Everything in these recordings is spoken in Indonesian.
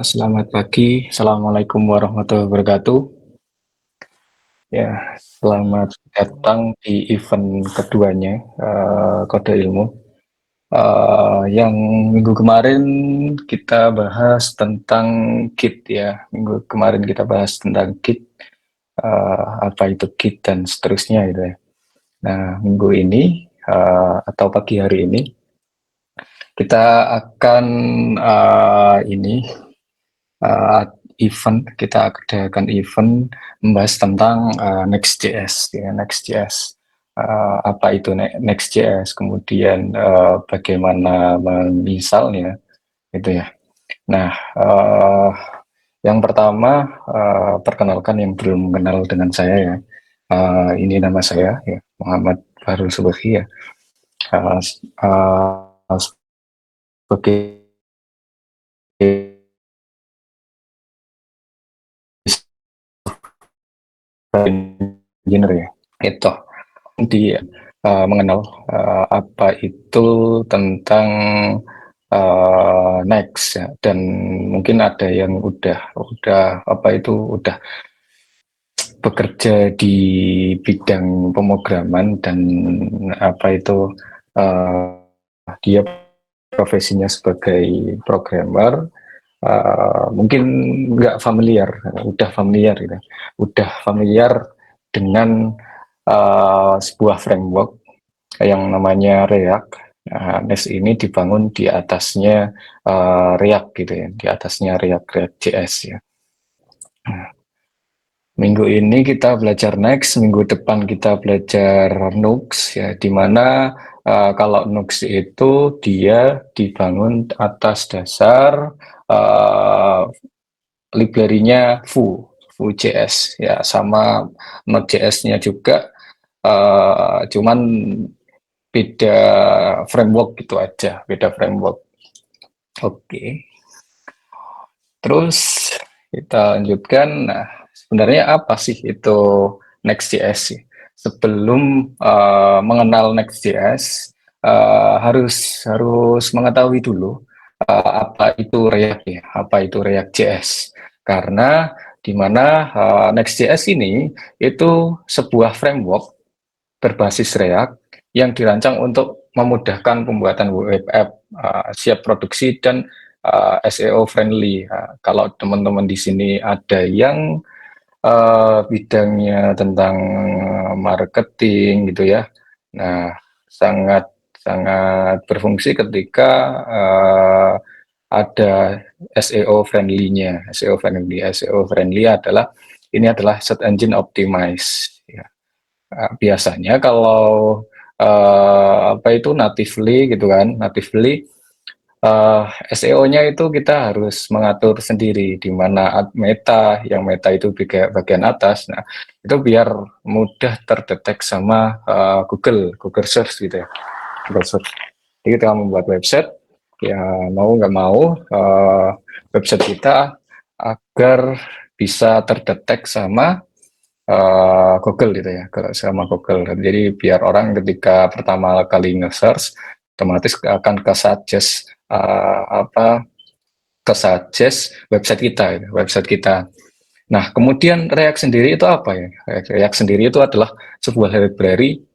Selamat pagi. Assalamualaikum warahmatullahi wabarakatuh. Ya, selamat datang di event keduanya, Kode Ilmu. Yang minggu kemarin kita bahas tentang Git ya. Minggu kemarin kita bahas tentang Git, apa itu Git dan seterusnya gitu ya. Nah, minggu ini, atau pagi hari ini, kita akan, uh, kita adakan event membahas tentang Next.js ya. Next.js, apa itu Next.js, kemudian bagaimana menginstalnya gitu ya. Nah, yang pertama, perkenalkan yang belum mengenal dengan saya ya. Ini nama saya ya, Muhammad Fahrul Subhi ya. Uh, uh, sebagai engineer ya. Itu di mengenal apa itu tentang Next ya, dan mungkin ada yang udah apa itu udah bekerja di bidang pemrograman dan apa itu dia profesinya sebagai programmer. Mungkin nggak familiar, udah familiar gitu, udah familiar dengan sebuah framework yang namanya React. Nest ini dibangun di atasnya React gitu ya, di atasnya React.js ya. Minggu ini kita belajar Next, minggu depan kita belajar Nux ya, di mana kalau Nux itu dia dibangun atas dasar library-nya Vue.js ya, sama Node.js-nya juga, cuman beda framework gitu aja, beda framework. Oke, terus kita lanjutkan. Nah, sebenarnya apa sih itu Next.js sih? Sebelum mengenal Next.js, harus mengetahui dulu apa itu React ya, apa itu React.js. Karena di mana Next.js ini itu sebuah framework berbasis React yang dirancang untuk memudahkan pembuatan web app siap produksi dan SEO friendly. Kalau teman-teman di sini ada yang bidangnya tentang marketing gitu ya, nah sangat sangat berfungsi ketika ada SEO friendly-nya. SEO friendly adalah ini adalah search engine optimize. Ya. Biasanya kalau apa itu natively gitu kan, natively SEO-nya itu kita harus mengatur sendiri di mana yang meta itu bagian atas. Nah, itu biar mudah terdetek sama Google Search gitu ya, Google Search. Jadi kita membuat website, ya mau nggak mau website kita agar bisa terdetek sama Google gitu ya, sama Google. Jadi biar orang ketika pertama kali nge-search otomatis akan ke-suggest website kita, gitu, website kita. Nah, kemudian React sendiri itu apa ya? React sendiri itu adalah sebuah library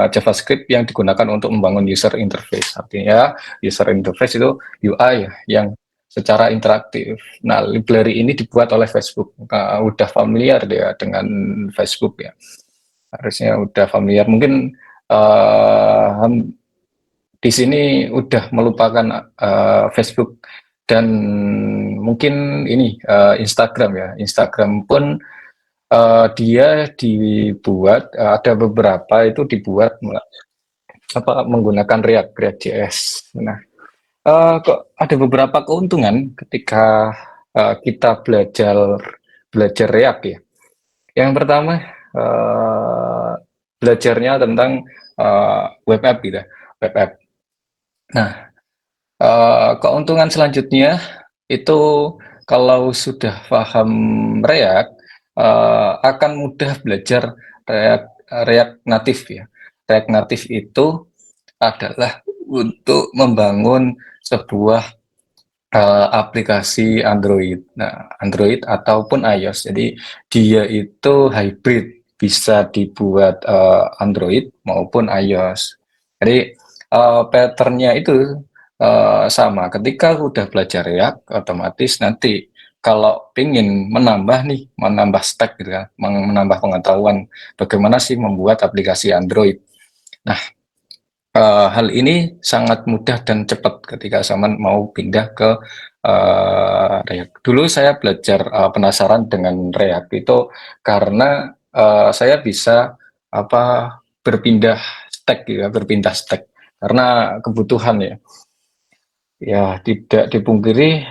JavaScript yang digunakan untuk membangun user interface. Artinya user interface itu UI ya, yang secara interaktif. Nah, library ini dibuat oleh Facebook. Udah familiar dia dengan Facebook ya. Harusnya udah familiar. Mungkin di sini udah melupakan Facebook dan mungkin ini Instagram ya. Instagram pun dia dibuat ada beberapa itu dibuat menggunakan React.js. Nah, kok ada beberapa keuntungan ketika kita belajar React ya. Yang pertama belajarnya tentang web app gitu, web app. Nah, keuntungan selanjutnya itu kalau sudah paham React akan mudah belajar React natif ya. React natif itu adalah untuk membangun sebuah aplikasi Android. Nah, Android ataupun iOS. Jadi dia itu hybrid, bisa dibuat Android maupun iOS. Jadi patternnya itu sama. Ketika udah belajar React, otomatis nanti kalau ingin menambah nih, menambah stack gitu kan, menambah pengetahuan bagaimana sih membuat aplikasi Android. Nah, hal ini sangat mudah dan cepat ketika Saman mau pindah ke React. Dulu saya belajar penasaran dengan React itu karena saya bisa apa berpindah stack gitu ya, berpindah stack karena kebutuhan ya. Ya, tidak dipungkiri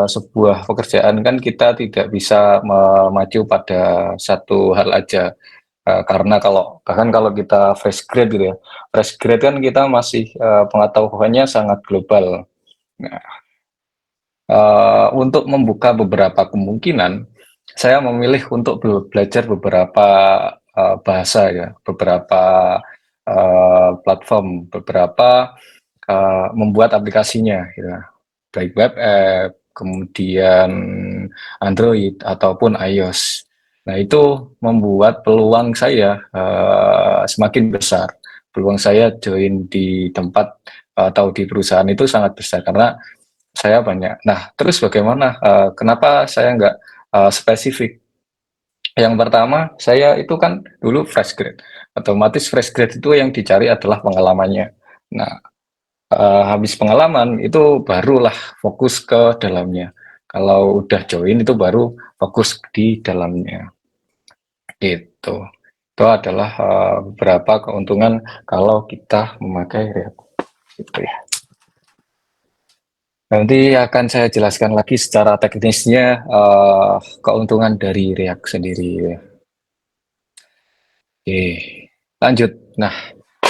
sebuah pekerjaan kan kita tidak bisa memacu pada satu hal aja. Karena bahkan kalau kita fresh grade gitu ya, fresh grade kan kita masih pengetahuannya sangat global. Nah, untuk membuka beberapa kemungkinan, saya memilih untuk belajar beberapa bahasa ya, beberapa platform, beberapa membuat aplikasinya, gitu. Baik web app, kemudian Android ataupun iOS. Nah, itu membuat peluang saya semakin besar. Peluang saya join di tempat atau di perusahaan itu sangat besar karena saya banyak. Nah, terus bagaimana? Kenapa saya nggak spesifik? Yang pertama, saya itu kan dulu fresh grade. Otomatis fresh grade itu yang dicari adalah pengalamannya. Nah, habis pengalaman itu barulah fokus ke dalamnya. Kalau udah join itu baru fokus di dalamnya. Itu. Itu adalah beberapa keuntungan kalau kita memakai React. Gitu ya. Nanti akan saya jelaskan lagi secara teknisnya keuntungan dari React sendiri. Oke, lanjut. Nah,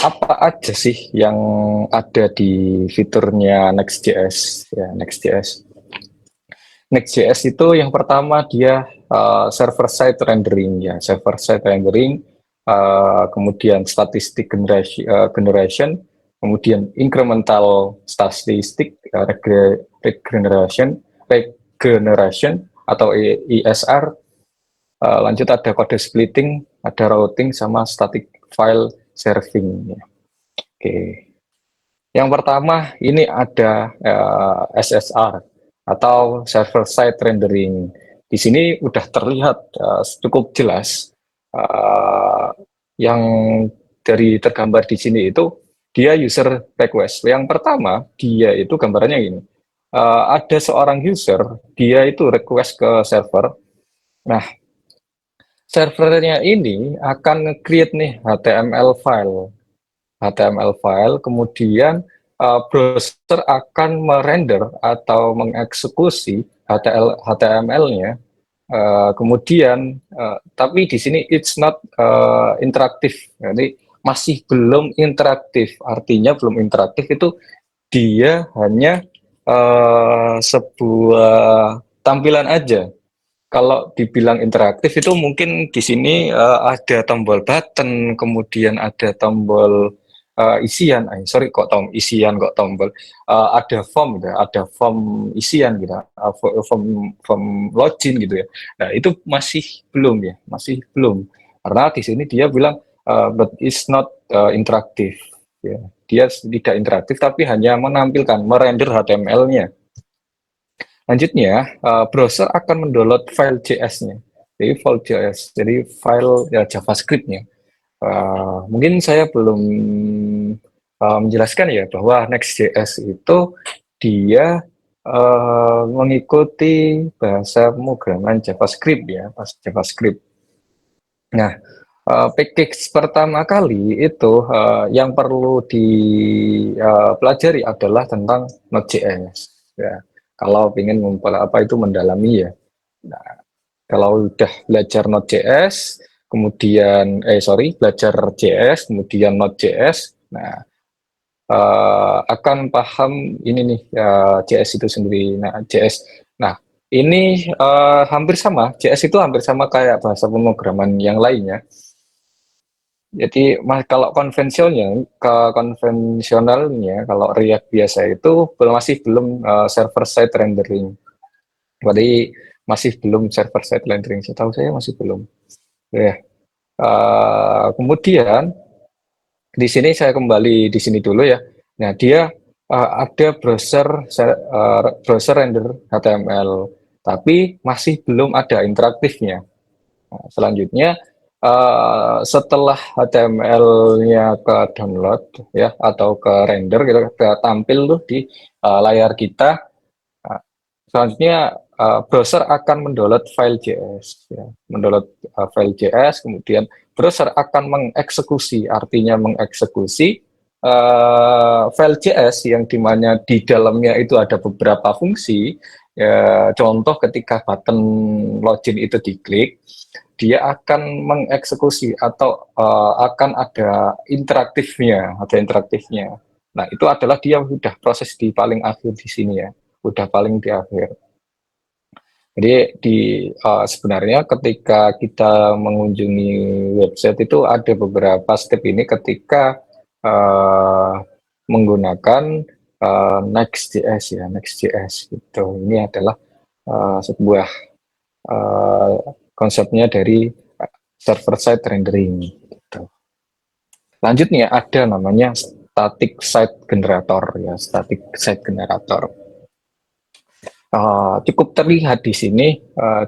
apa aja sih yang ada di fiturnya Next.js? Ya, Next.js. Next.js itu yang pertama dia server side rendering ya, server side rendering, kemudian statistic generation, kemudian incremental statistic regeneration, regeneration atau ESR, lanjut ada kode splitting, ada routing sama static file serving. Ya. Oke. Yang pertama ini ada SSR atau server side rendering. Di sini udah terlihat cukup jelas yang dari tergambar di sini itu dia user request. Yang pertama dia itu gambarannya ini. Ada seorang user, dia itu request ke server. Nah, servernya ini akan nge-create nih HTML file, kemudian browser akan merender atau mengeksekusi HTML-nya, kemudian tapi di sini it's not interaktif, jadi masih belum interaktif. Artinya belum interaktif itu dia hanya sebuah tampilan aja. Kalau dibilang interaktif itu mungkin di sini ada tombol button, kemudian ada tombol isian. Sorry kok isian kok tombol. Ada form gitu, ada form isian gitu, form login gitu ya. Nah itu masih belum ya, masih belum. Karena di sini dia bilang but it's not interaktif. Ya. Dia tidak interaktif tapi hanya menampilkan, merender HTML-nya. Selanjutnya, browser akan mendownload file JS-nya. Jadi file ya, JavaScript-nya. Mungkin saya belum menjelaskan ya bahwa Next.js itu dia mengikuti bahasa pemrograman JavaScript ya, bahasa JavaScript. Nah, package pertama kali itu yang perlu dipelajari adalah tentang Node.js. Ya, kalau ingin mendalami ya. Nah, kalau udah belajar Node.js, kemudian belajar JS, kemudian Node.js, nah akan paham ini nih ya, JS itu sendiri. Nah, JS. Nah, ini hampir sama. JS itu hampir sama kayak bahasa pemrograman yang lainnya. Jadi kalau konvensionalnya kalau React biasa itu masih belum server side rendering. Berarti masih belum server side rendering. Setahu saya masih belum. Ya. Kemudian di sini saya kembali di sini dulu ya. Nah, dia ada browser render HTML, tapi masih belum ada interaktifnya. Nah, selanjutnya setelah HTML-nya ke download ya atau ke render kita tampil tuh di layar kita. Nah, selanjutnya browser akan mendownload file JS, ya. Mendownload file JS, kemudian browser akan mengeksekusi, artinya mengeksekusi file JS yang dimana di dalamnya itu ada beberapa fungsi. Ya, contoh ketika button login itu diklik, dia akan mengeksekusi atau akan ada interaktifnya. Nah, itu adalah dia sudah proses di paling akhir di sini ya, udah paling di akhir. Jadi sebenarnya ketika kita mengunjungi website itu ada beberapa step ini ketika menggunakan Next.js ya, Next.js gitu. Ini adalah sebuah konsepnya dari server side rendering gitu. Selanjutnya ada namanya static site generator ya, static site generator. Cukup terlihat di sini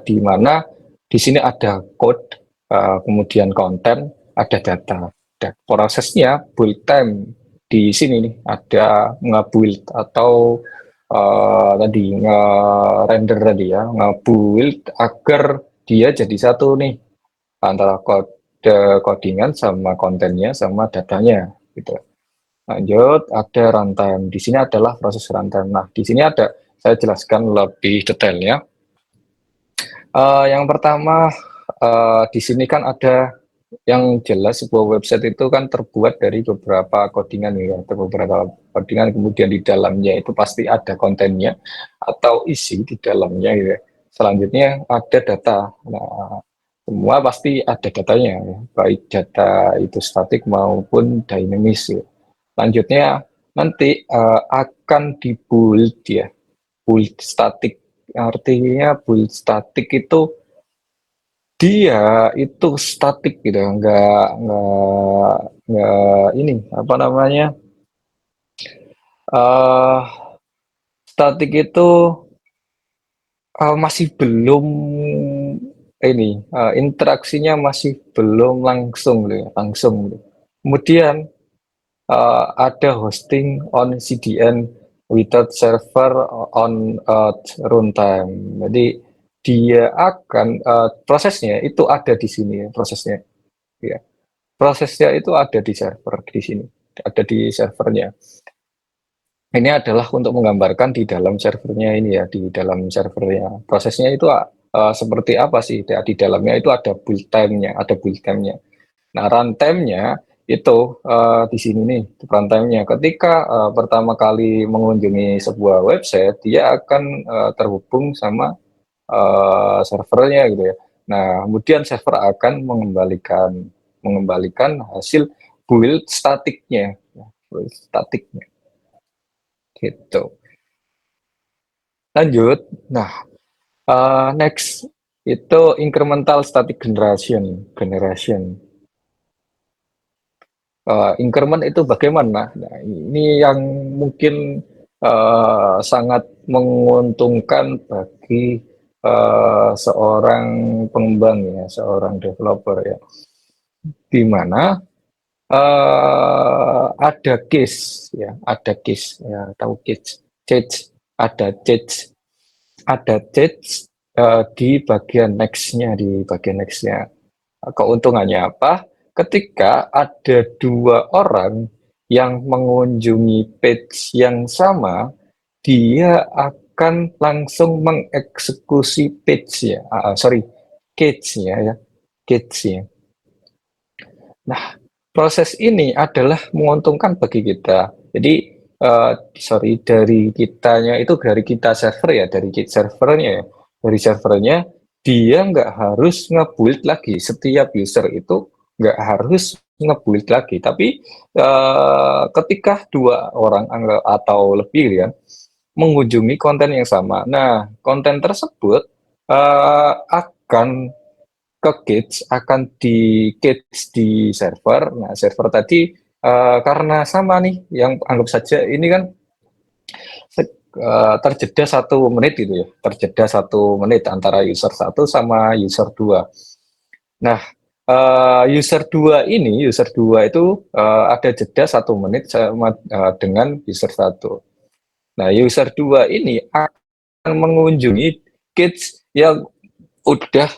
di mana di sini ada code, kemudian konten, ada data. Dan prosesnya build time di sini nih ada nge-build atau tadi nge-render tadi ya, nge-build agar dia jadi satu nih antara kode codingan sama kontennya sama datanya gitu. Lanjut, ada runtime. Di sini adalah proses runtime. Nah, di sini ada, saya jelaskan lebih detailnya. Yang pertama, di sini kan ada yang jelas sebuah website itu kan terbuat dari beberapa codingan ya, ada beberapa codingan, kemudian di dalamnya itu pasti ada kontennya atau isi di dalamnya ya. Selanjutnya ada data. Nah, semua pasti ada datanya ya, baik data itu statik maupun dinamis ya. Lanjutnya nanti akan di-build ya, build statik. Artinya build statik itu dia itu statik gitu, nggak ini apa namanya statik itu masih belum ini interaksinya masih belum langsung langsung. Kemudian ada hosting on CDN without server on runtime. Jadi dia akan prosesnya itu ada di sini prosesnya. Ya. Prosesnya itu ada di server di sini, ada di servernya. Ini adalah untuk menggambarkan di dalam servernya ini ya, di dalam servernya. Prosesnya itu seperti apa sih? Di dalamnya itu ada build time-nya, ada build time-nya. Nah, runtime-nya itu di sini nih, runtime-nya. Ketika pertama kali mengunjungi sebuah website, dia akan terhubung sama servernya gitu ya. Nah, kemudian server akan mengembalikan hasil build statiknya, build statiknya. Gitu. Lanjut. Nah, next itu incremental static generation. Increment itu bagaimana? Nah, ini yang mungkin sangat menguntungkan bagi seorang pengembang ya, seorang developer ya, di mana ada case ya, tahu case, ada case di bagian nextnya. Keuntungannya apa? Ketika ada dua orang yang mengunjungi page yang sama, dia akan langsung mengeksekusi page ya, cage-nya ya, cage-nya. Nah, proses ini adalah menguntungkan bagi kita. Jadi, dari kitanya itu dari kita server ya, dari servernya ya. Dari servernya, dia nggak harus nge-build lagi. Setiap user itu nggak harus nge-build lagi. Tapi, ketika 2 orang atau lebih ya, mengunjungi konten yang sama. Nah, konten tersebut, akan ke-catch, akan di-catch di server. Nah, server tadi, karena sama nih, yang anggap saja ini kan terjeda 1 menit gitu ya, terjeda 1 menit antara user satu sama user 2. Nah, user 2 itu, ada jeda 1 menit sama, dengan user satu. Nah, user 2 ini akan mengunjungi kids yang udah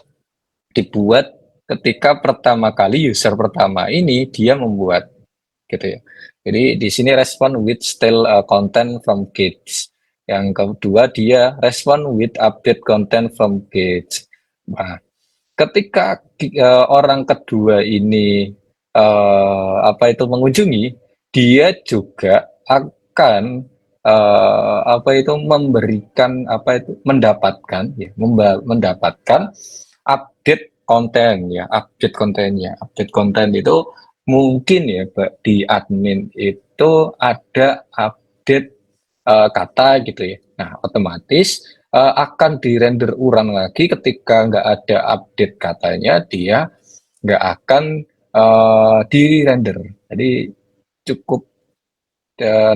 dibuat ketika pertama kali user pertama ini dia membuat, gitu ya. Jadi di sini respond with still content from kids. Yang kedua dia respond with update content from kids. Nah, ketika orang kedua ini apa itu mengunjungi, dia juga akan apa itu memberikan apa itu mendapatkan ya, mendapatkan update konten ya, update kontennya. Update konten itu mungkin ya di admin itu ada update kata gitu ya. Nah, otomatis akan di-render ulang lagi ketika nggak ada update katanya, dia nggak akan di-render. Jadi cukup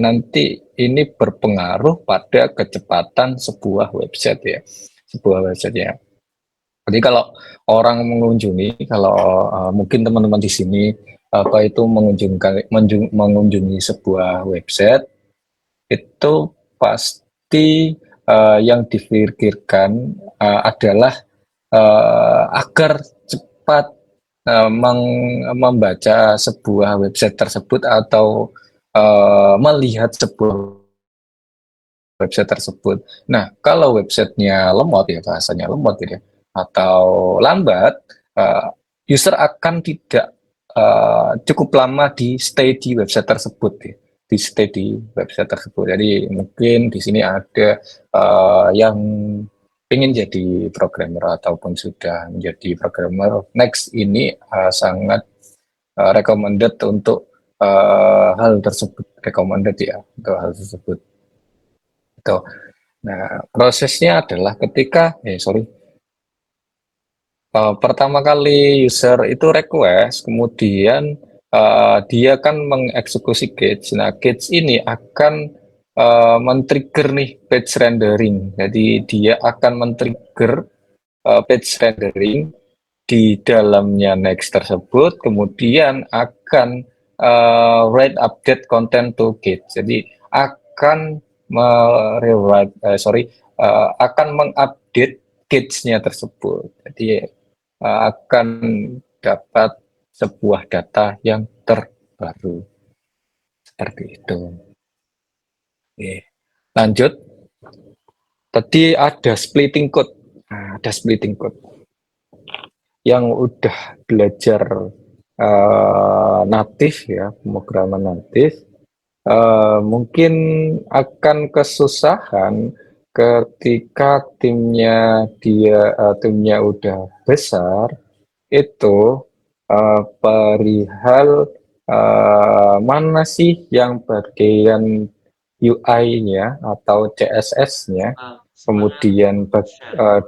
nanti ini berpengaruh pada kecepatan sebuah website ya, sebuah website ya. Jadi kalau orang mengunjungi, kalau mungkin teman-teman di sini apa itu mengunjungi sebuah website, itu pasti yang dipikirkan adalah agar cepat membaca sebuah website tersebut atau melihat sebuah website tersebut. Nah, kalau websitenya lemot ya, bahasanya lemot gitu ya, atau lambat, user akan tidak cukup lama di stay di website tersebut ya, di stay di website tersebut. Jadi mungkin di sini ada yang ingin jadi programmer ataupun sudah menjadi programmer, next ini sangat recommended untuk hal tersebut, recommended ya untuk hal tersebut. Gitu. Nah, prosesnya adalah ketika pertama kali user itu request, kemudian dia kan mengeksekusi gauge. Nah, gauge ini akan men-trigger nih page rendering. Jadi dia akan men-trigger page rendering di dalamnya next tersebut, kemudian akan write update content to gauge. Jadi akan rewrite, akan mengupdate gauge-nya tersebut. Jadi akan dapat sebuah data yang terbaru, seperti itu. Oke. Lanjut, tadi ada splitting code. Nah, ada splitting code. Yang udah belajar natif ya, pemrograman natif, mungkin akan kesusahan ketika timnya udah besar, itu perihal mana sih yang bagian UI-nya atau CSS-nya, kemudian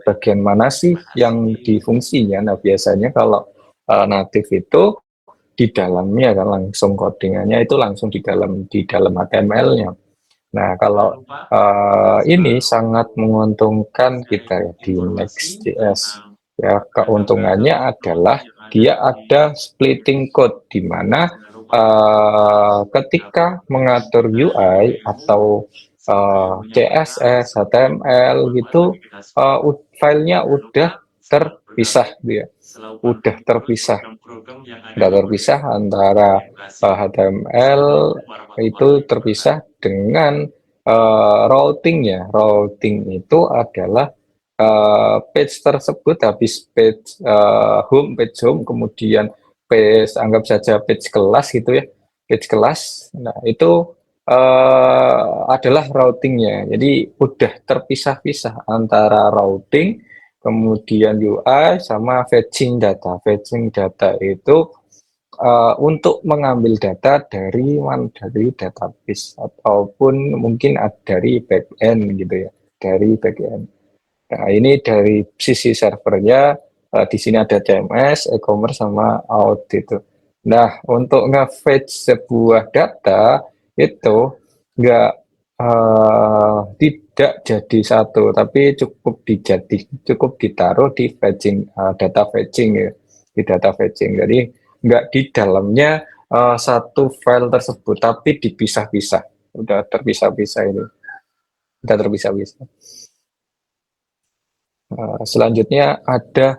bagian mana sih yang di fungsinya. Nah, biasanya kalau natif itu di dalamnya kan langsung codingannya itu langsung di dalam HTML-nya. Nah, kalau ini sangat menguntungkan kita ya di Next.js. Ya, keuntungannya adalah dia ada splitting code di mana ketika mengatur UI atau CSS, HTML gitu, filenya udah terpisah dia, udah terpisah, antara HTML itu terpisah dengan routingnya. Routing itu adalah page tersebut habis page home, kemudian page anggap saja page kelas gitu ya, page kelas. Nah, itu adalah routingnya. Jadi udah terpisah-pisah antara routing, kemudian UI sama fetching data. Fetching data itu untuk mengambil data dari database ataupun mungkin dari backend gitu ya, dari backend. Nah, ini dari sisi servernya, di sini ada CMS, e-commerce, sama out itu. Nah, untuk nge-fetch sebuah data itu nggak tidak jadi satu, tapi cukup ditaruh di fetching, data fetching ya, di data fetching. Jadi nggak di dalamnya satu file tersebut, tapi dipisah-pisah. Udah terpisah-pisah ini, udah terpisah-pisah. Selanjutnya ada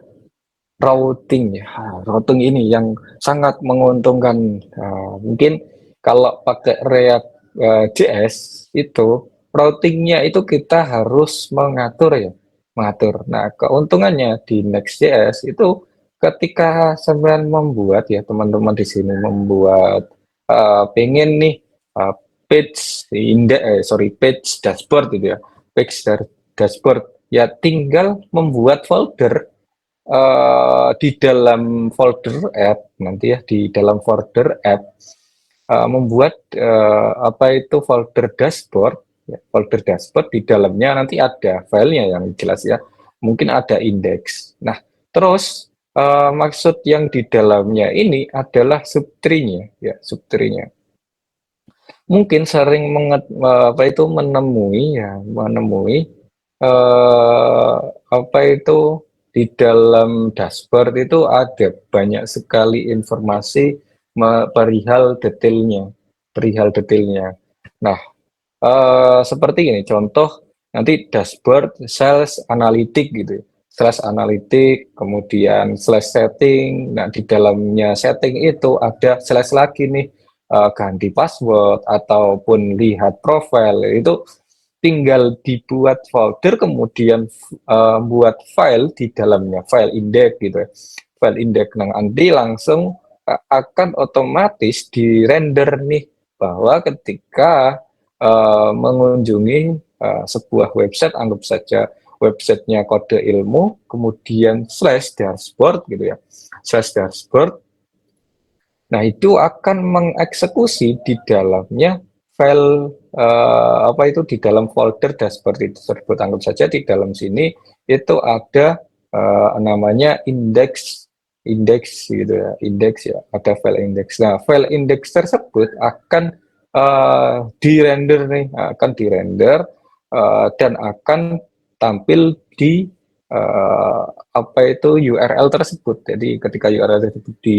routing ya. Routing ini yang sangat menguntungkan. Mungkin kalau pakai React JS itu routingnya itu kita harus mengatur ya, mengatur. Nah, keuntungannya di Next.js itu ketika sebenarnya membuat ya, teman-teman di sini membuat pengen nih uh, page dashboard gitu ya, dashboard ya, tinggal membuat folder di dalam folder app nanti ya, di dalam folder app membuat apa itu folder dashboard ya, folder dashboard di dalamnya nanti ada filenya yang jelas ya, mungkin ada indeks. Nah, terus maksud yang di dalamnya ini adalah subtree-nya ya, subtree-nya mungkin sering apa itu menemui eh, apa itu di dalam dashboard itu ada banyak sekali informasi perihal detailnya. Nah, seperti ini contoh, nanti dashboard sales analytic gitu ya. Slash analytic, kemudian slash setting. Nah, di dalamnya setting itu ada slash lagi nih, ganti password ataupun lihat profile. Itu tinggal dibuat folder, kemudian buat file di dalamnya, file index gitu ya. File index, nah, nanti langsung akan otomatis di render nih, bahwa ketika mengunjungi sebuah website, anggap saja websitenya Kode Ilmu, kemudian slash dashboard gitu ya, slash dashboard. Nah, itu akan mengeksekusi di dalamnya file apa itu di dalam folder dashboard itu tersebut. Anggap saja di dalam sini itu ada namanya indeks gitu ya, indeks ya, ada file indeks. Nah, file indeks tersebut akan di-render dan akan tampil di apa itu URL tersebut. Jadi ketika URL tersebut di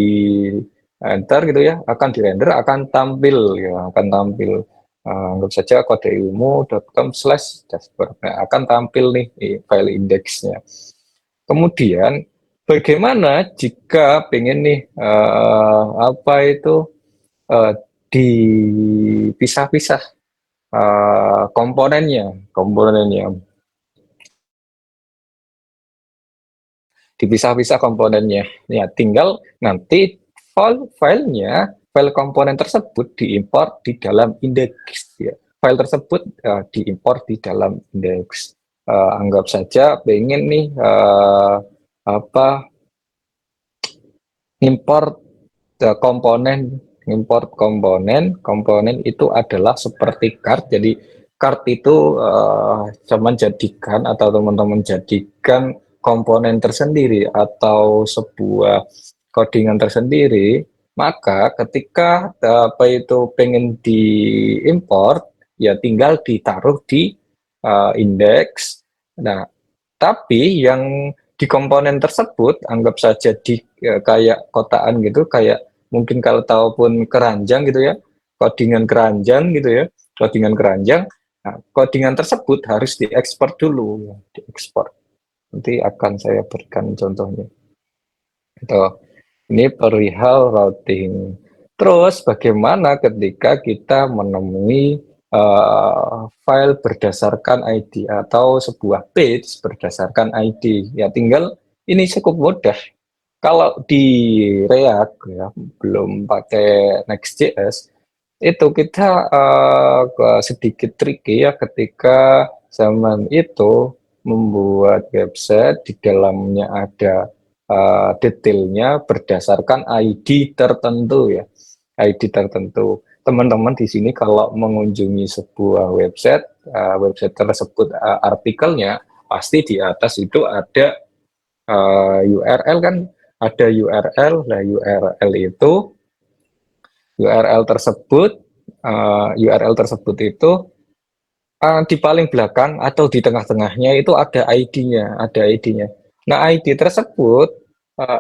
enter gitu ya, akan di-render, akan tampil ya, akan tampil. Anggap saja kodeilmu.com/dashboard. Nah, akan tampil nih file indeksnya. Kemudian bagaimana jika pengen nih apa itu uh, dipisah-pisah komponennya dipisah-pisah komponennya. Ya, tinggal nanti file komponen tersebut diimport di dalam indeks. Ya. File tersebut diimport di dalam indeks. Anggap saja pengen nih apa import komponen, komponen itu adalah seperti card. Jadi card itu menjadikan, atau teman-teman jadikan komponen tersendiri atau sebuah codingan tersendiri, maka ketika apa itu pengen diimport ya, tinggal ditaruh di indeks. Nah, tapi yang di komponen tersebut, anggap saja di kayak kotaan gitu, kayak mungkin kalau tahu pun keranjang gitu ya, codingan keranjang gitu ya, codingan keranjang. Nah, codingan tersebut harus diekspor dulu, ya, diekspor. Nanti akan saya berikan contohnya. Itu ini perihal routing. Terus bagaimana ketika kita menemui file berdasarkan ID atau sebuah page berdasarkan ID? Ya, tinggal ini cukup mudah. Kalau di React ya, belum pakai Next.js, itu kita sedikit tricky ya, ketika zaman itu membuat website di dalamnya ada detailnya berdasarkan ID tertentu ya, ID tertentu. Teman-teman di sini kalau mengunjungi sebuah website, website tersebut artikelnya pasti di atas itu ada URL kan, ada URL. Nah, URL tersebut URL tersebut itu di paling belakang atau di tengah-tengahnya itu ada ID-nya, ada ID-nya. Nah, ID tersebut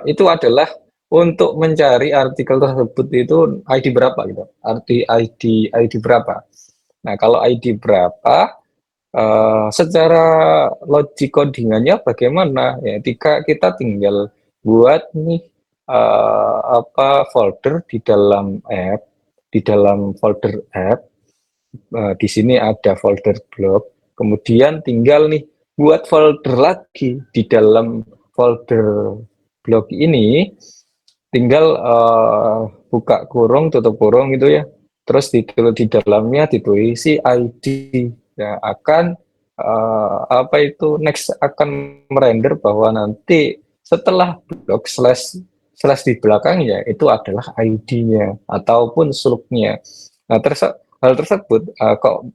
itu adalah untuk mencari artikel tersebut itu ID berapa gitu. ID berapa. Nah, kalau ID berapa, secara logik codingannya bagaimana? Ya, kita tinggal buat nih apa folder di dalam folder app. Di sini ada folder blog, kemudian tinggal nih buat folder lagi di dalam folder blog ini, tinggal buka kurung, tutup kurung gitu ya. Terus di dalamnya ditulis ID yang akan apa itu next akan merender bahwa nanti setelah blok slash di belakangnya itu adalah ID-nya ataupun slug-nya. Nah, hal tersebut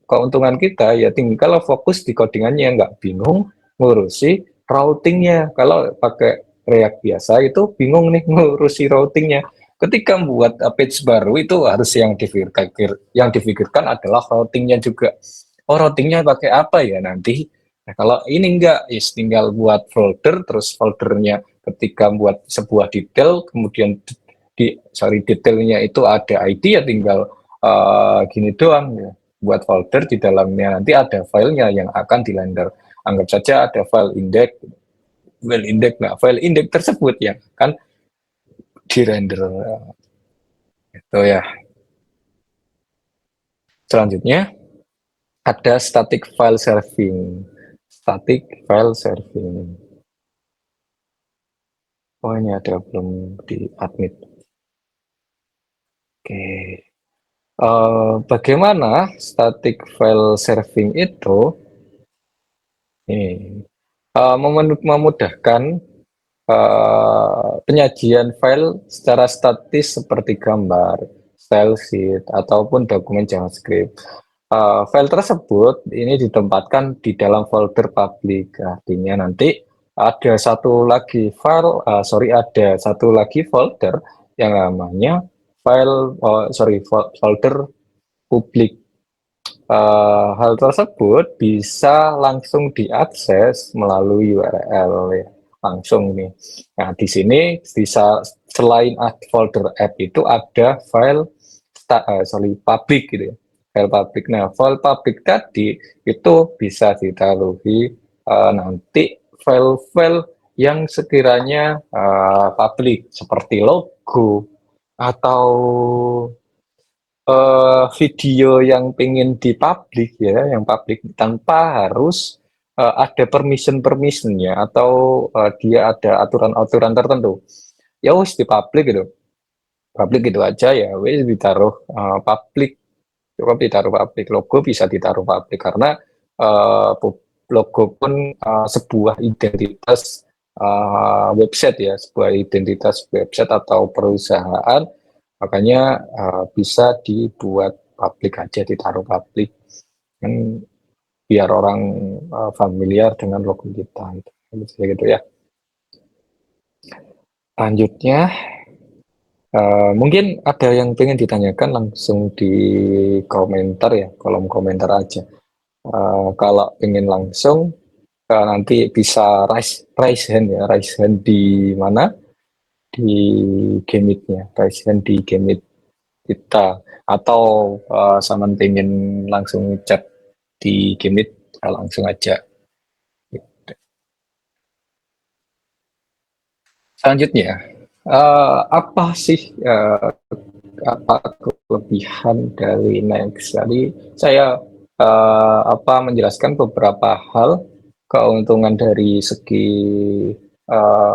keuntungan kita ya tinggal fokus di codingannya, nggak bingung ngurusi routingnya. Kalau pakai React biasa itu bingung nih ngurusi routingnya. Ketika membuat page baru itu harus yang difikirkan adalah routingnya juga. Oh, routingnya pakai apa ya nanti? Nah, kalau ini enggak, ya tinggal buat folder, terus foldernya ketika buat sebuah detail, kemudian detailnya itu ada ID ya tinggal gini doang ya. Buat folder di dalamnya nanti ada filenya yang akan dirender. Anggap saja ada file index. Nah, file index tersebut ya kan dirender itu ya. Selanjutnya ada static file serving. Static file serving. Oh, ini ada belum di admit. Oke. Bagaimana static file serving itu? Ini memudahkan penyajian file secara statis seperti gambar, style sheet, ataupun dokumen JavaScript. File tersebut ini ditempatkan di dalam folder public. Artinya nanti ada satu lagi folder yang namanya folder publik. Hal tersebut bisa langsung diakses melalui URL ya, langsung nih. Nah, di sini bisa selain folder app itu ada public gitu ya. File public. Nah, file public tadi itu bisa ditaruhi nanti file-file yang sekiranya public seperti logo atau video yang pengen dipublik ya, yang publik tanpa harus ada permission-permissionnya atau dia ada aturan-aturan tertentu. Ya wis di publik gitu aja ya, wis ditaruh publik, cukup ditaruh publik. Logo bisa ditaruh publik karena logo pun sebuah identitas website ya, sebuah identitas website atau perusahaan. Makanya bisa dibuat publik aja, ditaruh publik kan biar orang familiar dengan logo kita gitu ya. Lanjutnya mungkin ada yang pengen ditanyakan langsung di komentar ya, kolom komentar aja. Kalau pengen langsung nanti bisa raise hand di mana, di Gmeet-nya, raise hand di Gmeet kita, atau sama pengen langsung chat di Gmeet langsung aja. Selanjutnya apa sih apa kelebihan dari Next? Jadi saya menjelaskan beberapa hal keuntungan dari segi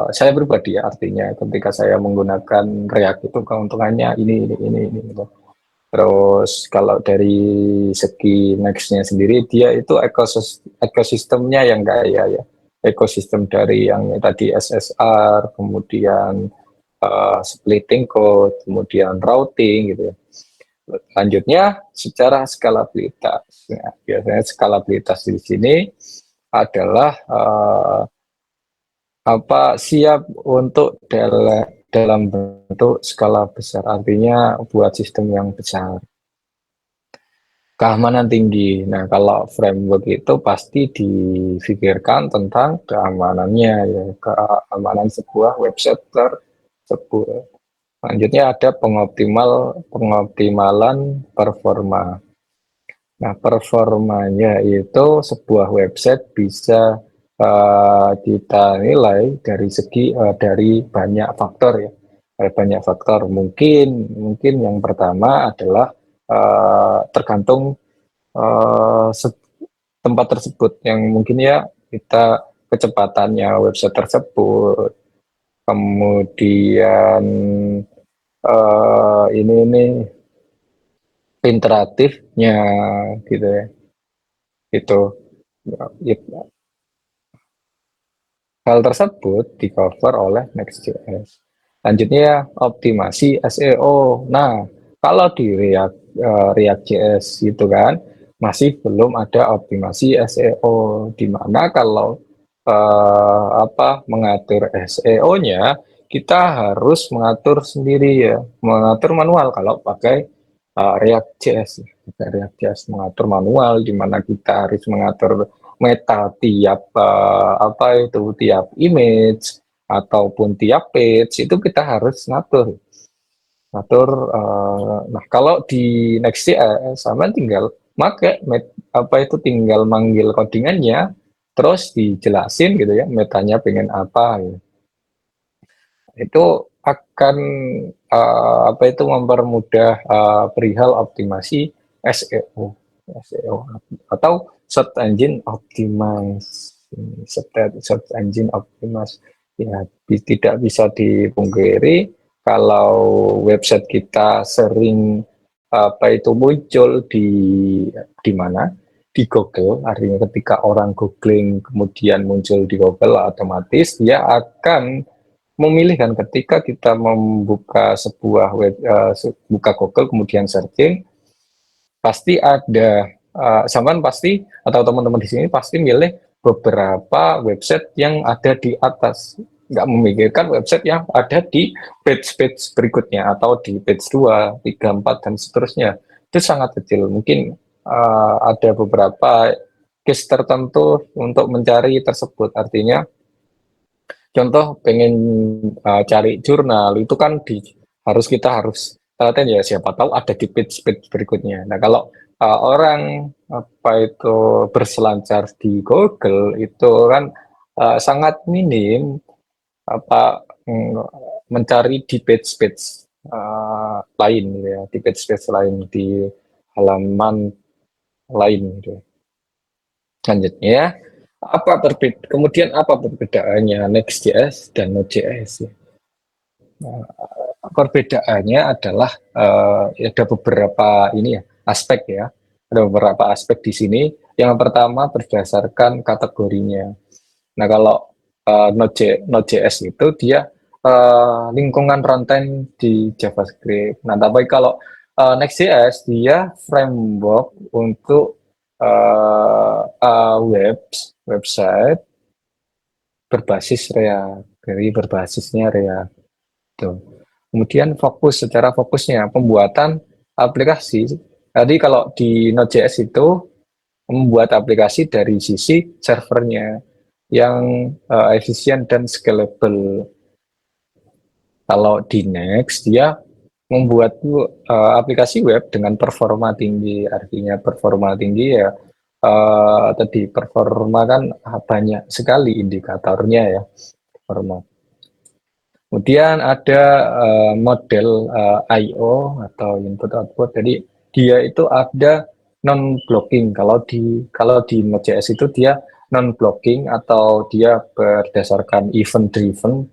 saya pribadi ya, artinya ketika saya menggunakan React itu keuntungannya ini gitu. Terus kalau dari segi Next-nya sendiri dia itu ekosistemnya yang kaya ya. ekosistem dari yang tadi SSR, kemudian splitting code, kemudian routing gitu ya. Lanjutnya secara skalabilitas. Nah, biasanya skalabilitas di sini adalah siap untuk dalam bentuk skala besar, artinya buat sistem yang besar. Keamanan tinggi. Nah, kalau framework itu pasti difikirkan tentang keamanannya, ya, keamanan sebuah website tersebut. Selanjutnya ada pengoptimalan performa. Nah, performanya itu sebuah website bisa kita nilai dari segi dari banyak faktor ya. Banyak faktor. Mungkin yang pertama adalah tergantung uh, tempat tersebut yang mungkin ya kita kecepatannya website tersebut, kemudian ini interaktifnya gitu ya, itu ya, hal tersebut di cover oleh Next.js. Lanjutnya optimasi SEO. Nah, kalau di React.js itu kan masih belum ada optimasi SEO, di mana kalau mengatur SEO-nya kita harus mengatur sendiri ya, mengatur manual kalau pakai React.js. React.js mengatur manual, di mana kita harus mengatur meta tiap tiap image ataupun tiap page itu kita harus ngatur nah kalau di Next.js sama tinggal make tinggal manggil codingannya terus dijelasin gitu ya metanya pengen apa gitu. Itu akan mempermudah perihal optimasi SEO atau search engine optimize. Search engine optimize ya tidak bisa dipungkiri kalau website kita sering muncul di mana di Google, artinya ketika orang googling kemudian muncul di Google, otomatis dia akan memilih kan ketika kita membuka sebuah buka Google kemudian searching, pasti ada pasti atau teman-teman di sini pasti milih beberapa website yang ada di atas, nggak memikirkan website yang ada di page-page berikutnya atau di page 2, 3, 4 dan seterusnya. Itu sangat kecil, mungkin ada beberapa case tertentu untuk mencari tersebut, artinya contoh pengen cari jurnal itu kan kita harus telaten ya, siapa tahu ada di page-page berikutnya. Nah kalau orang berselancar di Google itu kan sangat minim mencari di page-page lain gitu ya, di page-page lain di halaman lain gitu. Selanjutnya kemudian apa perbedaannya Next.js dan Node.js ya? Nah, perbedaannya adalah ada beberapa aspek ya. Ada beberapa aspek di sini. Yang pertama berdasarkan kategorinya. Nah, kalau Node.js itu dia lingkungan runtime di JavaScript. Nah, tapi kalau Next.js dia framework untuk website berbasis React. Jadi berbasisnya React. Tuh. Kemudian secara fokusnya pembuatan aplikasi. Jadi kalau di Node.js itu membuat aplikasi dari sisi servernya yang efisien dan scalable. Kalau di Next dia membuat aplikasi web dengan performa tinggi, artinya performa tinggi ya tadi performa kan banyak sekali indikatornya ya performa. Kemudian ada model I/O atau input output. Jadi dia itu ada non blocking. Kalau di Node.js itu dia non blocking atau dia berdasarkan event driven.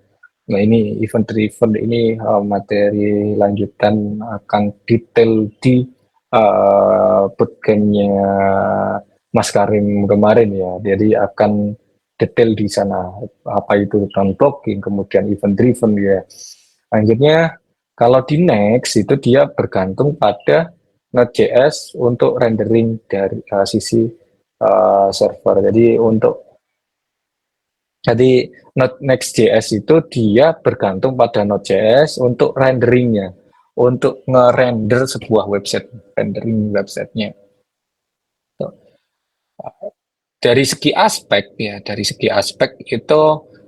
Nah ini event driven ini materi lanjutan akan detail di bootcampnya Mas Karim kemarin ya. Jadi akan detail di sana, apa itu non-blocking, kemudian event-driven ya. Akhirnya kalau di Next itu dia bergantung pada Node.js untuk rendering dari sisi server. Jadi Next.js itu dia bergantung pada Node.js untuk renderingnya, untuk nge-render sebuah website, rendering websitenya. Dari segi aspek ya, dari segi aspek itu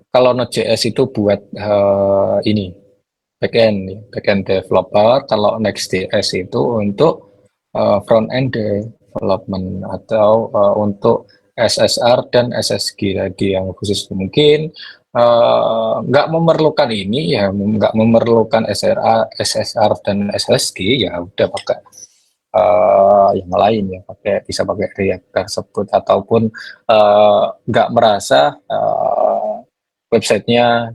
kalau Node.js itu buat ini backend developer, kalau Next.js itu untuk front end development atau untuk SSR dan SSG tadi yang khusus mungkin nggak memerlukan ini ya, nggak memerlukan SSR dan SSG ya udah pakai yang lain ya, bisa pakai React tersebut ataupun nggak merasa websitenya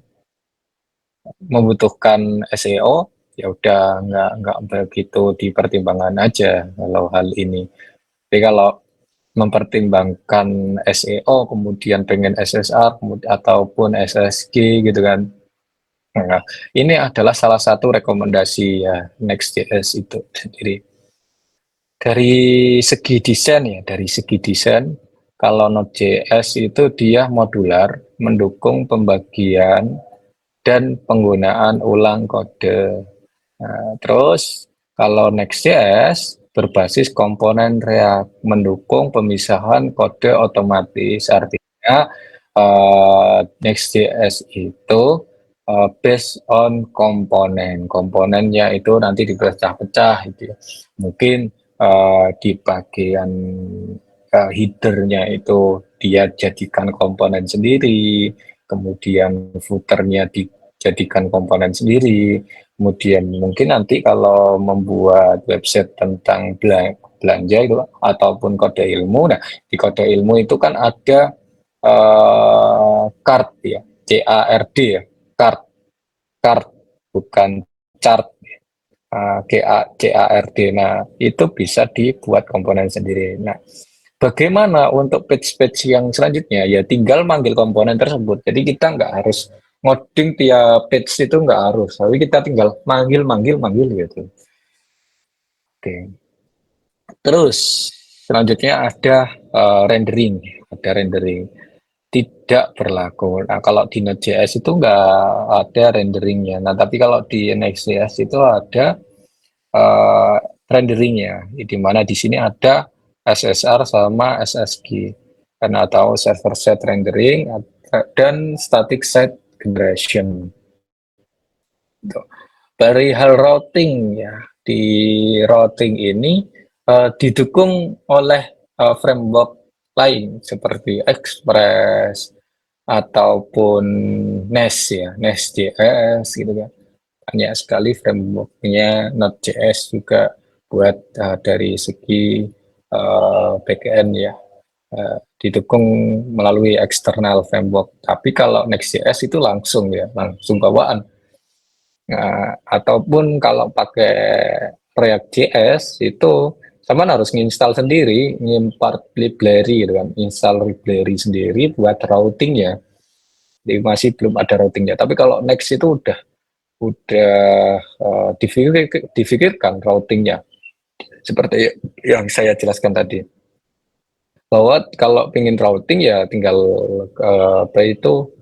membutuhkan SEO, ya udah nggak begitu dipertimbangkan aja kalau hal ini. Tapi kalau mempertimbangkan SEO kemudian pengen SSR ataupun SSG gitu kan, nah, ini adalah salah satu rekomendasi ya Next.js itu sendiri. Dari segi desain ya, dari segi desain, kalau Node.js itu dia modular, mendukung pembagian dan penggunaan ulang kode. Nah, terus kalau Next.js berbasis komponen React, mendukung pemisahan kode otomatis. Artinya Next.js itu based on komponen. Komponennya itu nanti dipecah-pecah gitu ya. Mungkin di bagian headernya itu dia jadikan komponen sendiri, kemudian footernya dijadikan komponen sendiri, kemudian mungkin nanti kalau membuat website tentang belanja itu ataupun kode ilmu, nah di kode ilmu itu kan ada card ya, CARD ya, card, card bukan chart. CARD. Nah, itu bisa dibuat komponen sendiri. Nah, bagaimana untuk page-page yang selanjutnya? Ya tinggal manggil komponen tersebut. Jadi kita nggak harus ngoding tiap page itu nggak harus. Tapi kita tinggal manggil gitu. Oke. Terus selanjutnya ada rendering. Ada rendering. Tidak berlaku. Nah, kalau di Node.js itu nggak ada renderingnya. Nah, tapi kalau di Next.js itu ada uh, renderingnya, di mana di sini ada SSR sama SSG, karena tahu server set rendering dan static set generation. Dari hal routing ya, di routing ini didukung oleh framework lain seperti Express ataupun Nest ya, Nest.js gitu kan. Banyak sekali frameworknya, Node.js juga buat dari segi backend ya, didukung melalui eksternal framework. Tapi kalau Next.js itu langsung ya, langsung bawaan. Ataupun kalau pakai React.js itu sama harus nginstal sendiri, ngimport library gitu kan, install library sendiri buat routingnya. Jadi masih belum ada routingnya. Tapi kalau Next itu udah difikirkan routingnya seperti yang saya jelaskan tadi, bahwa kalau ingin routing ya tinggal apa itu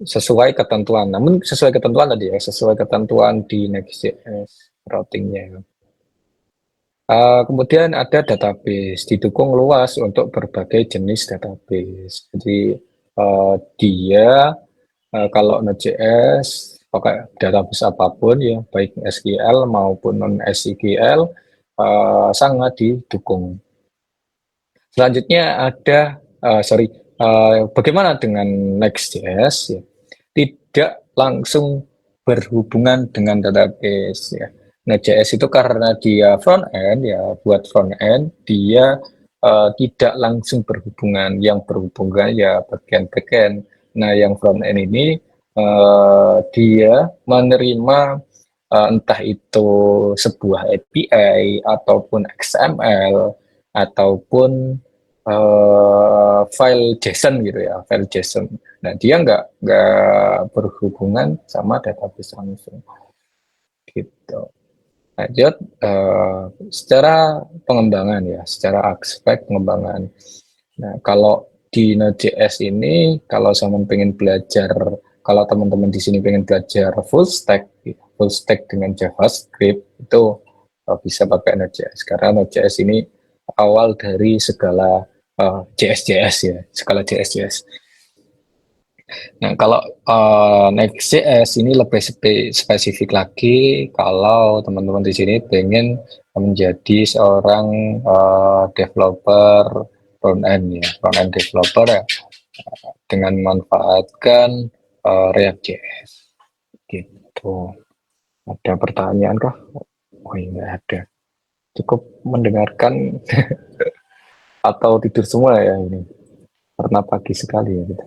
sesuai ketentuan, namun sesuai ketentuan tadi ya, sesuai ketentuan di Next.js routingnya. Kemudian ada database, didukung luas untuk berbagai jenis database. Jadi dia kalau Node.js pakai database apapun ya, baik SQL maupun non SQL sangat didukung. Selanjutnya ada bagaimana dengan Next.js ya? Tidak langsung berhubungan dengan database ya. Next.js itu karena dia front end ya, buat front end dia tidak langsung berhubungan, yang berhubungan ya bagian-bagian. Nah, yang front end ini dia menerima entah itu sebuah API ataupun XML ataupun file JSON gitu ya, file JSON. Nah, dia nggak berhubungan sama database langsung gitu. Lanjut, secara pengembangan ya, secara aspek pengembangan. Nah, kalau di Node.js ini, kalau saya pengen belajar, kalau teman-teman di sini pengen belajar full stack dengan JavaScript, itu bisa pakai Node.js. Karena Node.js ini awal dari segala JS ya, segala JS. Nah, kalau Next.js ini lebih spesifik lagi kalau teman-teman di sini pengen menjadi seorang developer front end ya, front end developer ya, dengan memanfaatkan React.js gitu. Ada pertanyaan kah? Oh, enggak ada. Cukup mendengarkan atau tidur semua ya ini. Karena pagi sekali ya gitu.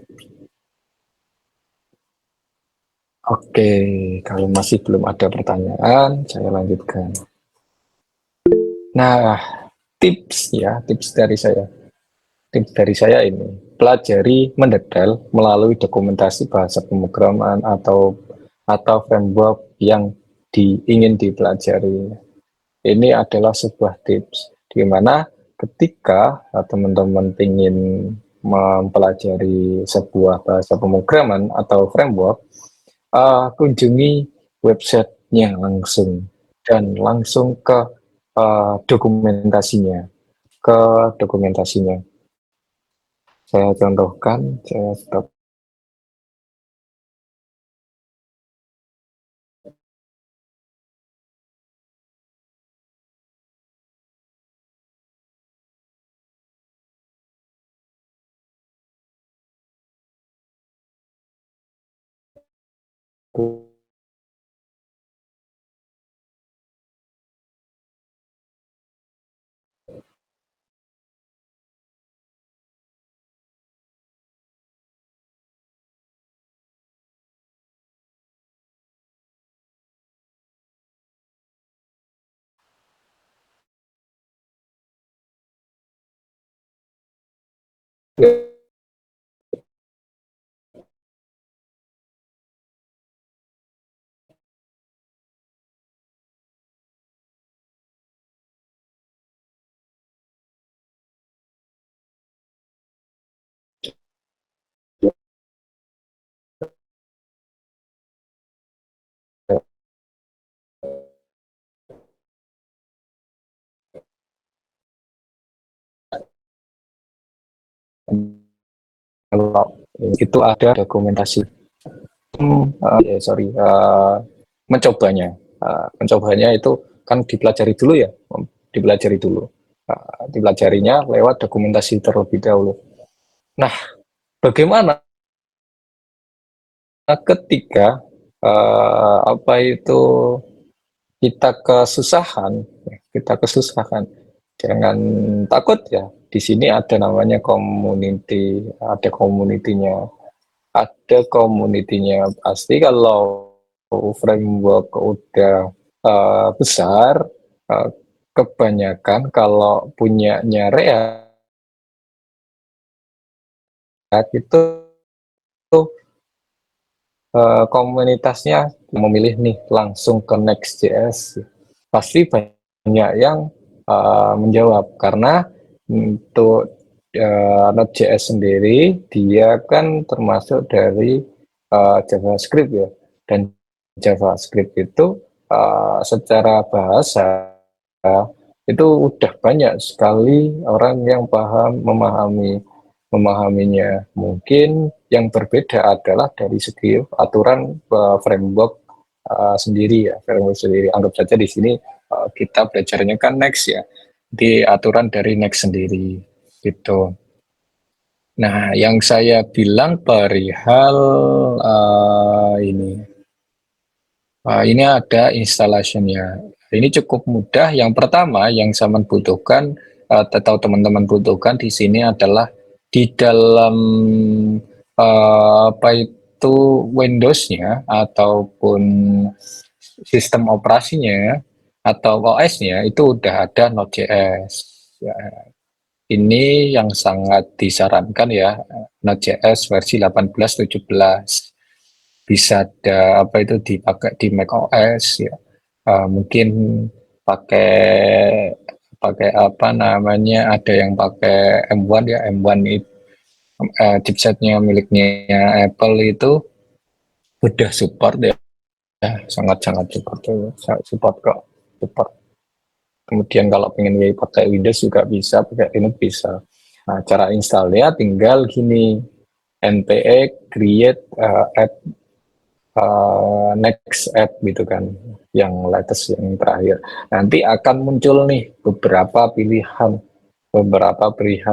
Oke, kalau masih belum ada pertanyaan, saya lanjutkan. Nah, tips dari saya ini, pelajari mendetail melalui dokumentasi bahasa pemrograman atau framework yang ingin dipelajari. Ini adalah sebuah tips di mana ketika teman-teman ingin mempelajari sebuah bahasa pemrograman atau framework, kunjungi websitenya langsung dan langsung ke dokumentasinya, ke dokumentasinya. Saya contohkan, saya stop kalau itu ada dokumentasi. Sorry, mencobanya itu kan dipelajari dulu ya, dipelajari dulu, dipelajarinya lewat dokumentasi terlebih dahulu. Nah, bagaimana ketika apa itu kita kesusahan, jangan takut ya. Di sini ada namanya community, ada komunitinya. Pasti kalau framework udah besar, uh, kebanyakan kalau punyanya React itu komunitasnya memilih nih langsung ke Next.js, pasti banyak yang menjawab karena untuk Node.js sendiri dia kan termasuk dari JavaScript ya, dan JavaScript itu secara bahasa itu udah banyak sekali orang yang memahaminya. Mungkin yang berbeda adalah dari segi aturan framework sendiri ya, framework sendiri. Anggap saja di sini kita belajarnya kan Next ya, di aturan dari Next sendiri gitu. Nah, yang saya bilang perihal ini ada installation-nya. Ini cukup mudah. Yang pertama yang saya butuhkan atau teman-teman butuhkan di sini adalah di dalam apa itu Windows-nya ataupun sistem operasinya atau OS-nya itu udah ada Node.js. Ya, ini yang sangat disarankan ya, Node.js versi 18, 17. Bisa ada apa itu dipakai di macOS ya. Mungkin pakai pakai apa namanya, ada yang pakai M1 ya, M1 itu chipsetnya miliknya Apple itu udah support ya, sangat-sangat support tuh, support kok, support. Kemudian kalau pengen pakai Windows juga bisa, pakai Linux bisa. Nah, cara installnya tinggal gini, npm create app next app gitu kan, yang latest, yang terakhir. Nanti akan muncul nih beberapa pilihan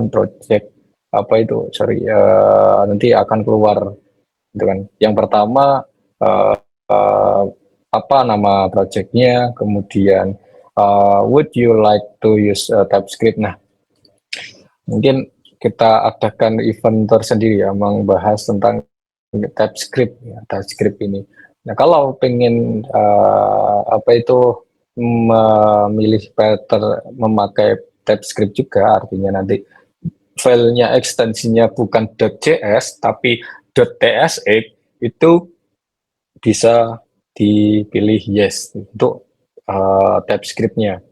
project, apa itu, sorry, nanti akan keluar gitu kan. Yang pertama, uh, uh, apa nama projectnya, kemudian would you like to use TypeScript. Nah, mungkin kita adakan event tersendiri ya, membahas tentang TypeScript ya, TypeScript ini. Nah, kalau pengen apa itu, memilih pattern memakai TypeScript juga, artinya nanti filenya ekstensinya bukan .js tapi .tsx, itu bisa dipilih yes untuk TypeScript-nya.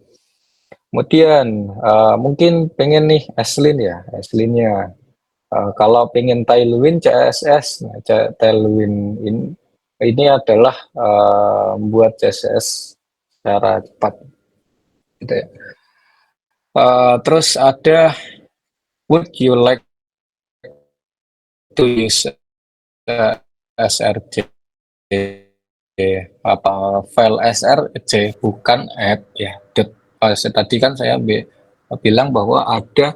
Kemudian mungkin pengen nih Aslin ya, Aslinnya. Kalau pengen Tailwind CSS, nah, Tailwind ini adalah membuat CSS secara cepat, gitu ya. Terus ada, would you like to use SRC, apa file SRC, bukan app ya. Tadi kan saya bilang bahwa ada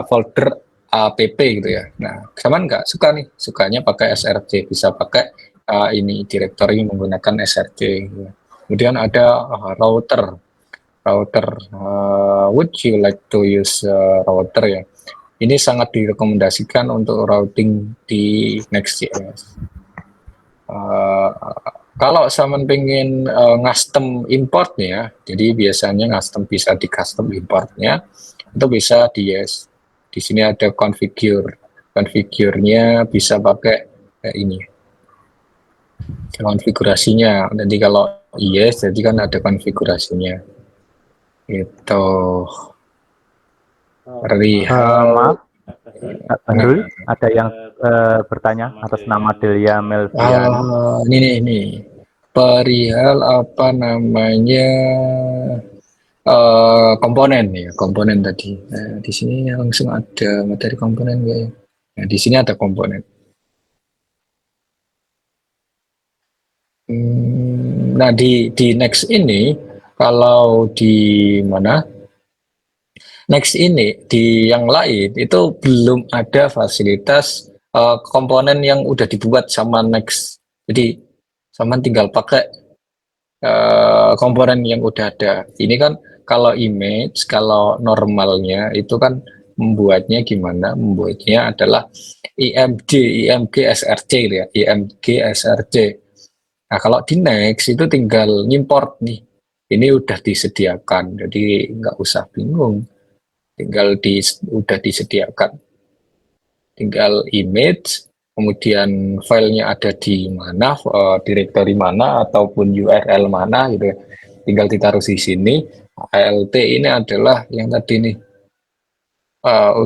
folder app gitu ya. Nah, sama nggak suka nih, sukanya pakai SRC, bisa pakai ini directory menggunakan SRC. Ya. Kemudian ada router. Would you like to use router ya? Ini sangat direkomendasikan untuk routing di Next.js. Kalau sama pengen custom importnya, jadi biasanya bisa di custom importnya, itu bisa di yes. Di sini ada configure-nya bisa pakai ini konfigurasinya. Nanti kalau yes, jadi kan ada konfigurasinya. Itu maaf, Andrul, ada yang bertanya atas nama Delia Melviani. Ini perihal apa namanya, komponen ya, komponen tadi. Di sini langsung ada materi komponen ya. Nah, di sini ada komponen. Nah, di Next ini, kalau di mana? Next ini di yang lain itu belum ada fasilitas komponen yang udah dibuat sama Next. Jadi sama tinggal pakai komponen yang udah ada. Ini kan kalau image, kalau normalnya itu kan membuatnya gimana? Membuatnya adalah IMG SRC gitu ya, IMG SRC. Nah, kalau di Next itu tinggal import nih. Ini udah disediakan, jadi nggak usah bingung. Udah disediakan. Tinggal image, kemudian filenya ada di mana, directory mana ataupun URL mana gitu. Tinggal ditaruh di sini. ALT ini adalah yang tadi nih,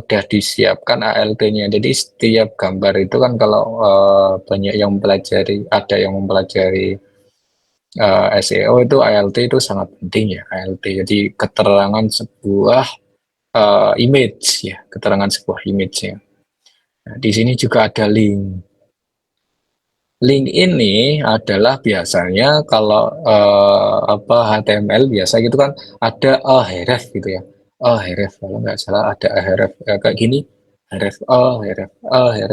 udah disiapkan ALT-nya. Jadi setiap gambar itu kan kalau banyak yang mempelajari, ada yang mempelajari SEO, itu ALT itu sangat penting ya, ALT. Jadi keterangan sebuah image ya, keterangan sebuah image ya. Nah, di sini juga ada link. Link ini adalah biasanya kalau HTML biasa gitu kan ada href gitu ya. Href kalau nggak salah ada href kayak gini. Href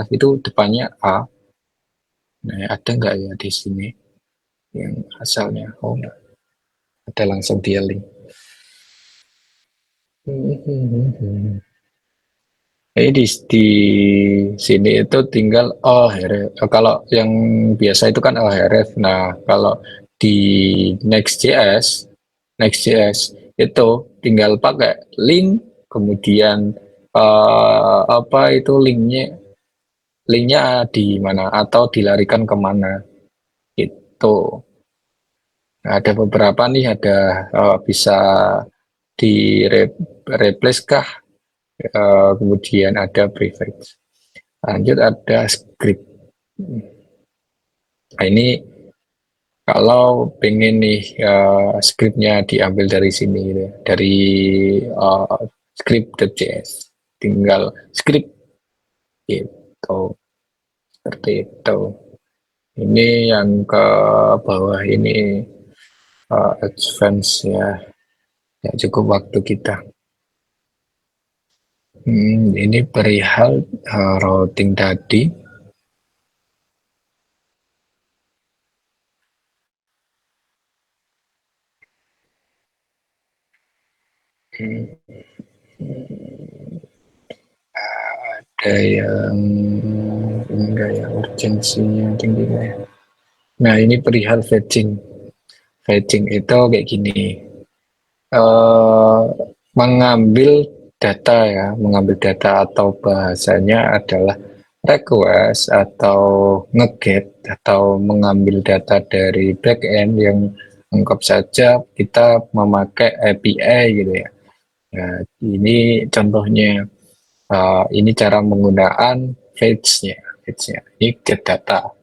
itu depannya A. Nah, ada nggak ya di sini yang asalnya? Oh, enggak. Ada langsung dia link. Jadi di sini itu tinggal kalau yang biasa itu kan href. Nah, kalau di Next.js itu tinggal pakai link kemudian apa itu linknya di mana atau dilarikan kemana itu. Nah, ada beberapa nih, ada bisa di replace kah, kemudian ada prefix, lanjut ada script. Nah, ini kalau pengen nih scriptnya diambil dari sini gitu, ya, dari script.js, tinggal script gitu, seperti itu. Ini yang ke bawah ini advance ya cukup waktu kita. Ini perihal routing tadi. Ada yang enggak ya, urgensinya tinggi ya. Nah, ini perihal fetching. Fetching itu kayak gini. eh, Mengambil data ya, mengambil data atau bahasanya adalah request atau ngeget atau mengambil data dari backend yang anggap saja kita memakai API gitu ya. Nah, ini contohnya. Ini cara menggunakan fetch-nya. Ini get data.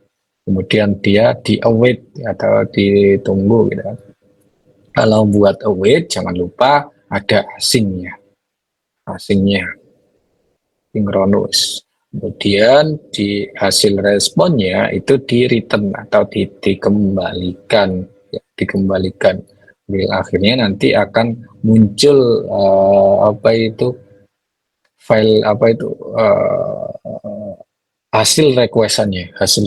Kemudian dia di await atau ditunggu gitu kan. Kalau buat await jangan lupa ada asingnya sinkronus. Kemudian di hasil responnya itu di return atau dikembalikan, ya, dikembalikan. Akhirnya nanti akan muncul apa itu file apa itu hasil requestannya hasil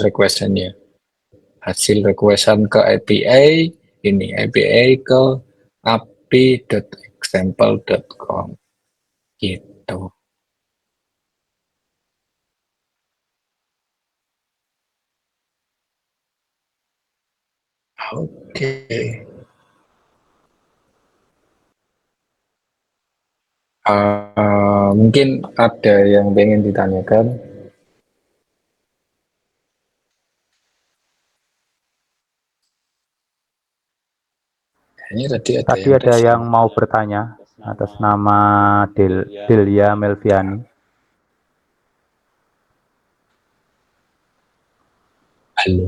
requestan ke API, ini API ke api.example.com gitu. Oke. Mungkin ada yang pengen ditanyakan. Ini tadi ada Tadi yang ada review. yang mau bertanya atas nama Delia Melviani. Halo.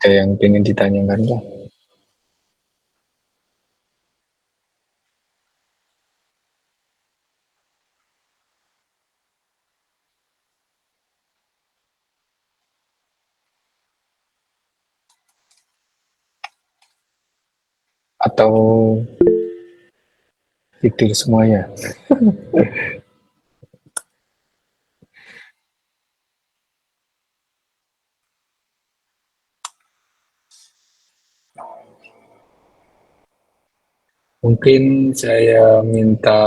Ada yang pengen ditanyakan kah? Atau tidur semuanya? Mungkin saya minta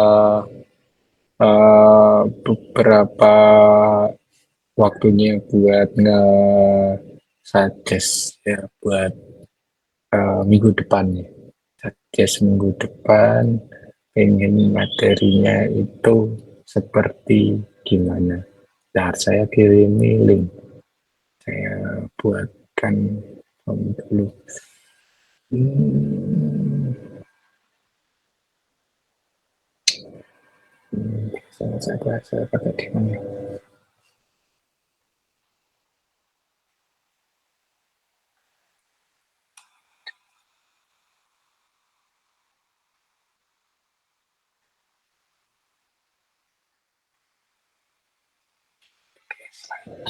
beberapa waktunya buat nge-suggest ya, buat minggu depan ya. Suggest minggu depan pengen materinya itu seperti gimana. Nah, saya kirimi link. Saya buatkan dulu. Hmm, saya pakai di mana?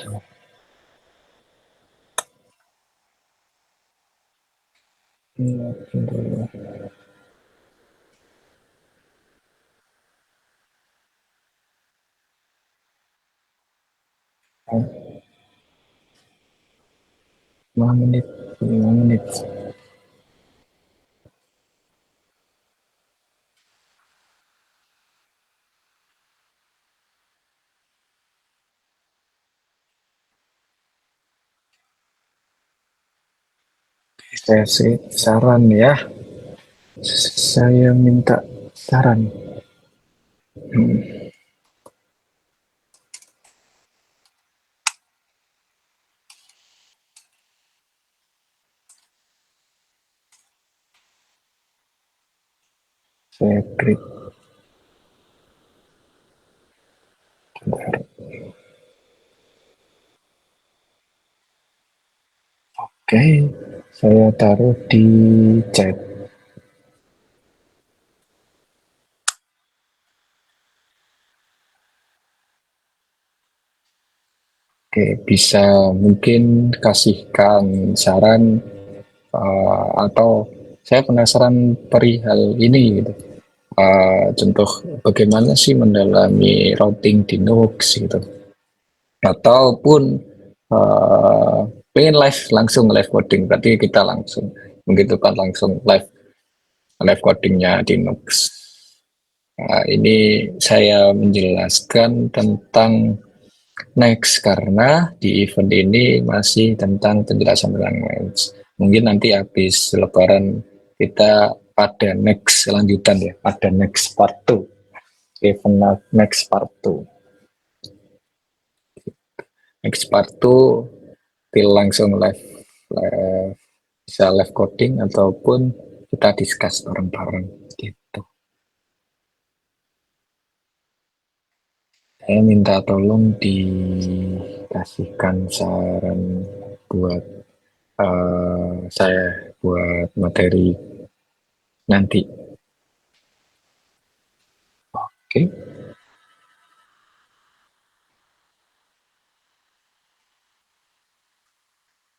Dulu. 5 menit, 5 menit. Saya sih saran ya, Saya minta saran. Saya klik. Oke, saya taruh di chat. Oke, bisa mungkin kasihkan saran atau saya penasaran perihal ini gitu. Contoh bagaimana sih mendalami routing di Linux gitu, ataupun pengen live langsung live coding, berarti kita langsung menghidupkan langsung live codingnya di Linux. Ini saya menjelaskan tentang Next karena di event ini masih tentang penjelasan language. Mungkin nanti habis lebaran kita ada next lanjutan ya, ada next part 2, event next part 2. Next part 2 langsung live, bisa live coding ataupun kita discuss bareng-bareng gitu. Saya minta tolong dikasihkan saran buat saya buat materi nanti. Oke.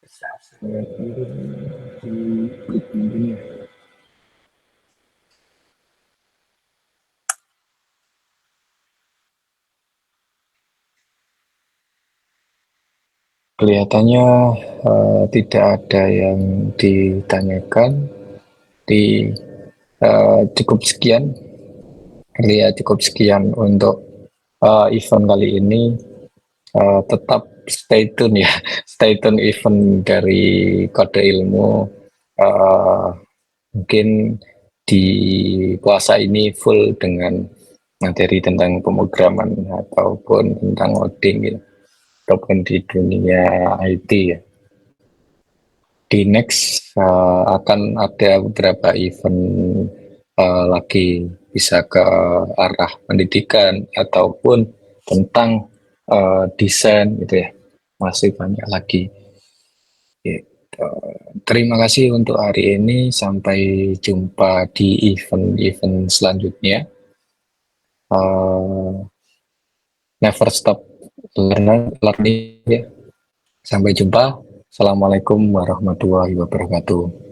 Bisa saya kirim di grup ini. Kelihatannya tidak ada yang ditanyakan. Cukup sekian. Cukup sekian untuk event kali ini. Tetap stay tune ya, stay tune event dari Kode Ilmu. Mungkin di puasa ini full dengan materi tentang pemrograman ataupun tentang coding ya, ataupun di dunia IT ya. Di next akan ada beberapa event lagi, bisa ke arah pendidikan ataupun tentang desain gitu ya, masih banyak lagi gitu. Terima kasih untuk hari ini, sampai jumpa di event-event selanjutnya. Never stop learning ya. Sampai jumpa. Assalamualaikum warahmatullahi wabarakatuh.